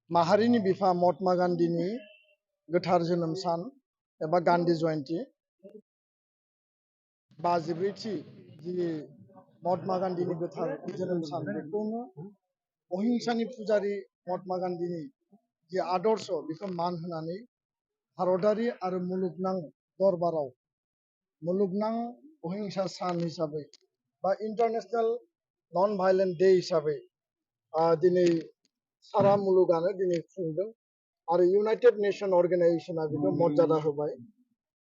माहारिनि बिफा महात्मा गान्धीनि गोथार जोनोम सान एबा गान्धी जयन्ती 54थि जि महात्मा गान्धीनि गोथार जोनोम सान बेखौनो अहिंसानि पुजारी महात्मा गान्धीनि जि आदर्श बेखौ मान होनानै भारतारि आरो मुलुगनां दरबाराव मुलुगनां अहिंसा सान हिसाबै बा इन्टारनेशनेल नन भायलेन्ट डे हिसाबै दिनै सारा मुलुगानो दिनै खुंदों आरो इउनाइटेड नेशन अर्गेनाइजेसना बेखौ मर्यादा होबाय।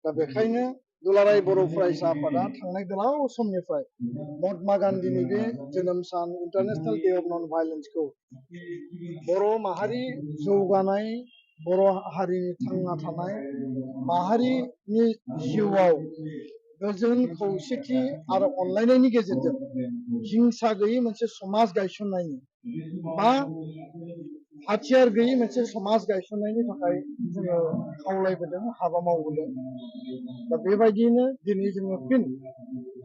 दा बेखायनो दुलाराय बर' फरायसा आफादा थांनाय गोलाव समनिफ्राय महात्मा गान्धीनि बे जोनोम सान इन्टारनेशनेल डे अफ नन भायलेन्सखौ बर' माहारि जौगानाय, बर' हारिनि थांना थानाय, माहारिनि जिउआव गोजोन खौसेथि आरो अनलायनायनि गेजेरजों हिंसा गैयै मोनसे समाज गायसननायनि बा हाथियार गैयै मोनसे समाज गायसननायनि थाखाय जोङो खावलायबोदों, हाबा मावबोदों। दा बेबायदियैनो दिनै जोङो फिन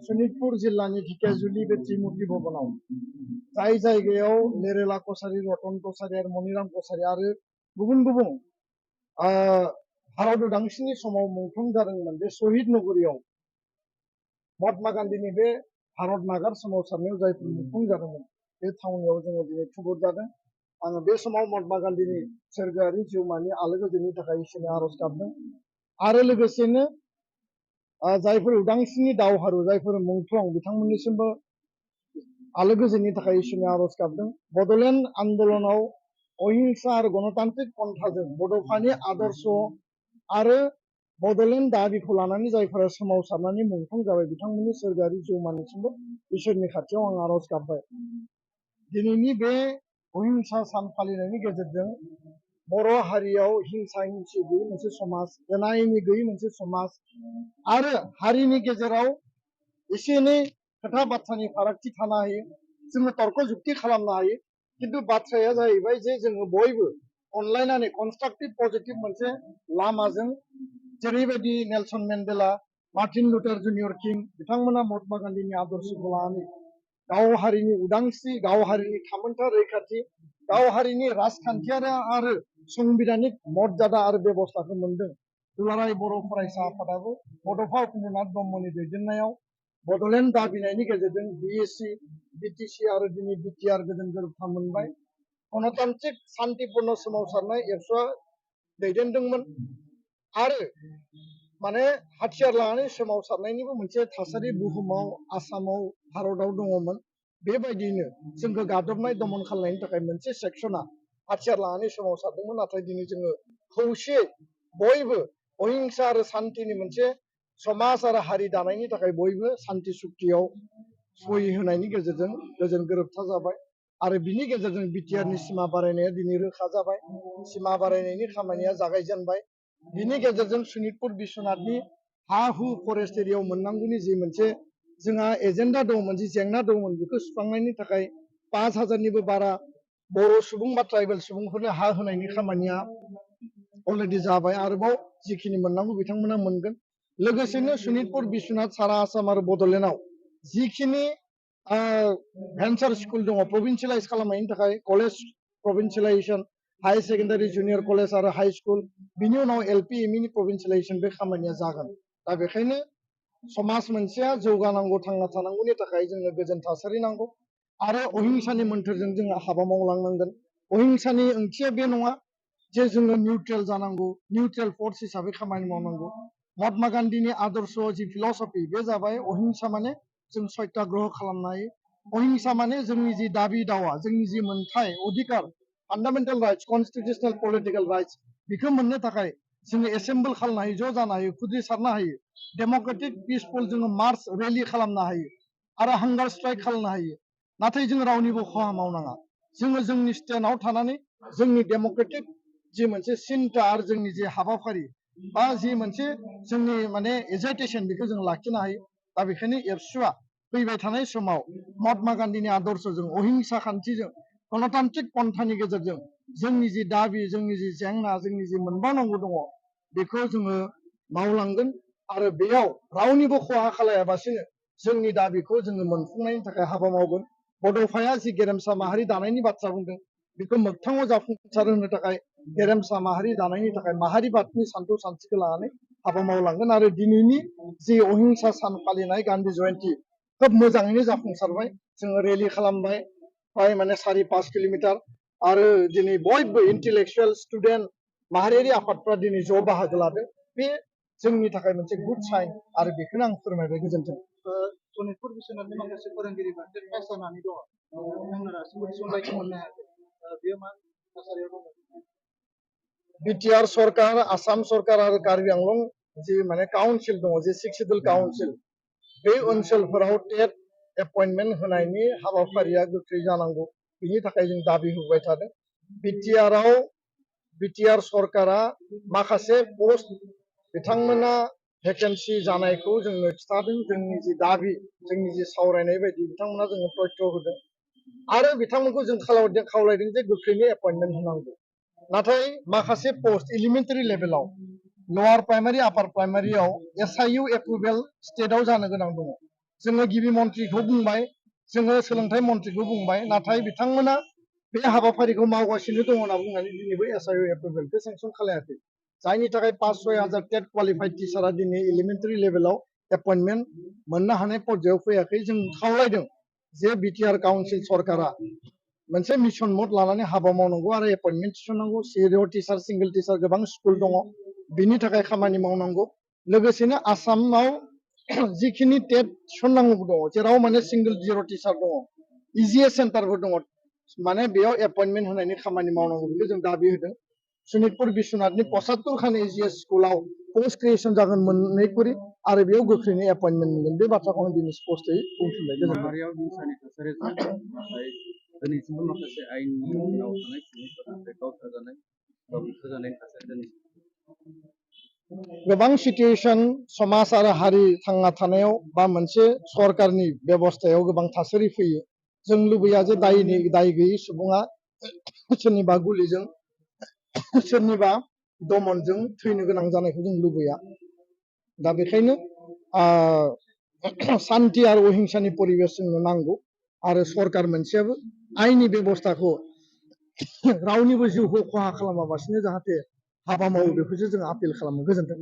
सनितपुर जिल्लानि ढेकियाजुलि बे त्रिमुर्ति भवनाव जाय जायगायाव नेरेला कसारि, रतन कसारि आरो मनिराम कसारि आरो गुबुन गुबुन भारत उदांस्रिनि समाव मुंख्लं जादोंमोन, बे शहीद नगरियाव महात्मा गान्धीनि बे भारत नागार सोमावसारनायाव जायफोर मुंख्लं जादोंमोन बे थावनियाव जोङो दिनै थुबुर जादों। आङो बे समाव महात्मा गान्धीनि सोरगोआरि जिउमानि आलो गोजोननि थाखाय इसोरनि आरज गाबदों आरो लोगोसेनो जायफोर उदांस्रिनि दावहारु, जायफोर मुंख्लं बिथांमोननिसिमबो आलो गोजोननि थाखाय इसोरनि आरज गाबदों। बड'लेण्ड आन्दलनाव अहिंसा आरो गणतान्त्रिक पन्थाजों बड'फानि आदर्श आरो बड'लेण्ड दाबिखौ लानानै जायफोरा सोमावसारनानै मुंख्लं जाबाय बिथांमोननि सोरगोआरि जिउमानिसिमबो इसोरनि खाथियाव आं आरज गाबबाय। दिनैनि बे अहिंसा सान फालिनायनि गेजेरजों बर' हारियाव हिंसा हिंसि गैयै मोनसे समाज, एना एनि गैयै मोनसे समाज आरो हारिनि गेजेराव एसे एनै खोथा बाथ्रानि फारागथि थानो हायो, जोङो तर्क जुक्ति खालामनो हायो, खिन्थु बाथ्राया जाहैबाय जे जोङो बयबो अनलायनानै कनस्ट्राक्टिभ पजिटिभ मोनसे लामाजों जेरैबायदि Nelson Mandela, Martin Luther junior किं बिथांमोना महात्मा गान्धीनि आदर्शखौ लानानै गाव हारिनि उदांस्रि, गाव हारिनि थामोनथा रैखाथि, गाव हारिनि राजखान्थियारि आरो संबिधानिक मर्यादा आरो बेबस्थाखौ मोनदों। दुलाराय बर' फरायसा आफादाबो बड'फा उपेन्द्रनाथ ब्रह्मनि दैदेननायाव बड'लेण्ड दाबिनायनि गेजेरजों बिएसि, बिटिसि आरो दिनै बिटिआर गोजोन गोरोबथा मोनबाय। गणतान्त्रिक शान्तिपूर्ण सोमावसारनाय एबसुआ दैदेनदोंमोन आरो माने हाथियार लानानै सोमावसारनायनिबो मोनसे थासारि बुहुमाव, आसामाव, भारताव दङमोन। बेबायदियैनो जोंखौ गादबनाय दमन खालामनायनि थाखाय मोनसे सेक्सना हाथियार लानानै सोमावसारदोंमोन। नाथाय दिनै जोङो खौसेयै बयबो अहिंसा आरो शान्तिनि मोनसे समाज आरो हारि दानायनि थाखाय बयबो शान्ति सुक्तियाव सहि होनायनि गेजेरजों गोजोन गोरोबथा जाबाय आरो बिनि गेजेरजों बिटिआरनि सिमा बारायनाया दिनै रोखा जाबाय। सिमा बारायनायनि खामानिया जागायजेनबाय। बिनि गेजेरजों सनितपुर बिश्वनाथनि हा हु फरेस्ट एरियायाव मोननांगौनि जि मोनसे जोंहा एजेन्डा दंमोन, जि जेंना दंमोन, बेखौ सुस्रांनायनि थाखाय 5000निबो बारा बर' सुबुं बा ट्राइबेल सुबुंफोरनो हा होनायनि खामानिया अलरेडि जाबाय। आरोबाव जिखिनि मोननांगौ बिथांमोना मोनगोन। लोगोसेनो सनितपुर बिश्वनाथ सारा आसाम आरो बड'लेण्डआव जिखिनि भेन्सार स्कुल दङ प्रभिन्सियेलाइज खालामनायनि थाखाय college provincialisation, high secondary junior college आरो हाई स्कुल, बिनि उनाव एलपि एमइनि प्रभिन्सियेलाइजेसन बे खामानिया जागोन। दा बेखायनो समाज मोनसेया जौगानांगौ, थांना थानांगौनि थाखाय जोंनो गोजोन थासारि नांगौ आरो अहिंसानि मोन्थोरजों जोङो हाबा मावलांनांगोन। अहिंसानि ओंथिया बे नङा जे जोङो निउट्रेल जानांगौ, निउट्रेल फर्स हिसाबै खामानि मावनांगौ। महात्मा गान्धीनि आदर्श जि फिलसफि बे जाबाय अहिंसा माने जों सत्याग्रह खालामनो हायो। अहिंसा माने जोंनि जि दाबि दावा, जोंनि जि मोनथाय अधिकार, फान्डामेन्टेल राइट्स, कनस्टिटिउसनेल पलिटिकेल राइट्स, बेखौ मोननो थाखाय जोङो एसेम्बल खालामनो हायो, ज' जानो हायो, खुद्रिसारनो हायो, डेम'क्रेटिक पिसफुल जोङो मार्च रेलि खालामनो हायो आरो हांगार स्ट्राइक खालामनो हायो। नाथाय जोङो रावनिबो खहा मावनाङा। जोङो जोंनि स्टेन्डआव थानानै जोंनि डेम'क्रेटिक जि मोनसे सिन्ता आरो जोंनि जि हाबाफारि बा जि मोनसे जोंनि माने एजाइटेसन बेखौ जों लाखिनो हायो। दा बेखायनो एबसुआ फैबाय थानाय समाव महात्मा गान्धीनि आदर्शजों, अहिंसा खान्थिजों, गणतान्त्रिक पन्थानि गेजेरजों जोंनि जि दाबि, जोंनि जि जेंना, जोंनि जि मोनबावनांगौ दङ बेखौ जोङो मावलांगोन आरो बेयाव रावनिबो खहा खालायाबासिनो जोंनि दाबिखौ जोङो मोनफुंनायनि थाखाय हाबा मावगोन। बड'फाया जि गेरेमसा माहारि दानायनि बाथ्रा बुंदों, बेखौ मोगथाङाव जाफुंसार होनो थाखाय गेरेमसा माहारि दानायनि थाखाय माहारिबादनि सानथौ सानस्रिखौ लानानै हाबा मावलांगोन आरो दिनैनि जि अहिंसा सान फालिनाय गान्धी जयन्ती खोब मोजाङैनो जाफुंसारबाय जोङो रेलि खालामबाय प्राय माने 4-5 किल'मिटार आरो दिनै बयबो इन्टेलेक्सुवेल स्टुडेन्ट माहारियारि आफादफ्रा दिनै ज' बाहागो लादों बे जोंनि थाखाय मोनसे गुड साइन आरो बेखौनो आं फोरमायबाय गोजोन्थों सनितपुर बिश्वनाथनि माखासे फोरोंगिरिफ्रा टेट पास जानानै दङ बिथांमोना दासिमबो थिसनथायखौ मोननो हायाखै बेयो मा थासारियाव दङ बिटिआर सरकार आसाम सरकार आरो कार्बि आंलं जि माने काउन्सिल दङ जे 6 सिडुल काउन्सिल बे ओनसोलफोराव टेट एपइन्टमेन्ट होनायनि हाबाफारिया गोख्रै जानांगौ बिनि थाखाय जों दाबि होबाय थादों बिटिआर सरकारा माखासे पस्ट बिथांमोना भेकेन्सि जानायखौ जोंनो खिथादों जोंनि जि दाबि जोंनि जि सावरायनाय बायदि बिथांमोना जोंनो तथ्य होदों आरो बिथांमोनखौ जों खावलायदों जे गोख्रैनो एपइन्टमेन्ट होनांगौ नाथाय माखासे पस्ट एलिमेन्टारि लेभेलाव लवार प्राइमारि आपार प्राइमारियाव एसआइइउ एप्रुभेल स्टेटआव जानो गोनां दङ जोङो गिबि मन्थ्रिखौ बुंबाय जोङो सोलोंथाइ मन्थ्रिखौ बुंबाय नाथाय बिथांमोना बे हाबाफारिखौ मावगासिनो दङ होनना बुंनानै दिनैबो एसआइइउ एप्रुभेलखौ सेंसन खालायाखै जायनि थाखाय 5-6 हाजार टेट क्वालिफाइड टिचारा दिनै एलिमेन्टारि लेभेलाव एपइन्टमेन्ट मोननो हानाय पर्यायाव फैयाखै जों खावलायदों जे बिटिआर काउन्सिल सरकारा मोनसे मिशन मद लानानै हाबा मावनांगौ आरो एपइन्टमेन्ट थिसननांगौ सिनियर टिचार सिंगल टिचार गोबां स्कुल दङ बिनि थाखाय खामानि मावनांगौ लोगोसेनो आसामाव जिखिनि टेट थिसननांगौ दङ जेराव माने सिंगल जिर' टिचार दङ इजिएस सेन्टारफोर दङ माने बेयाव एपइन्टमेन्ट होनायनि खामानि मावनांगौ बेखौ जों दाबि होदों सनितपुर बिश्वनाथनि 75 खान इजिएस स्कुलाव पस्ट क्रिएसन जागोन 2 कुरि आरो बेयाव गोख्रैनो एपइन्टमेन्ट मोनगोन बे बाथ्राखौ आं दिनै स्पष्टयै बुंफिनबाय माहारियाव हिंसानि थासारिजों दिनैसिमबो माखासे आयेननि उनाव थानाय सुबुंफोरा गावथारजानाय बा बुथारजानायनि थासारि दिनैसिम गोबां सिचुएसन समाज आरो हारि थांना थानायाव बा मोनसे सरकारनि बेबस्थायाव गोबां थासारि फैयो जों लुबैया जे दाय गैयै सुबुङा सोरनिबा गुलिजों सोरनिबा दमनजों थैनो गोनां जानायखौ जों लुबैया दा बेखायनो शान्ति आरो अहिंसानि परिबेस जोंनो नांगौ आरो सरकार मोनसेयाबो आयेननि बेबस्थाखौ रावनिबो जिउखौ खहा खालामाबासिनो जाहाथे हाबा मावो बेखौसो जों आपिल खालामो गोजोन्थों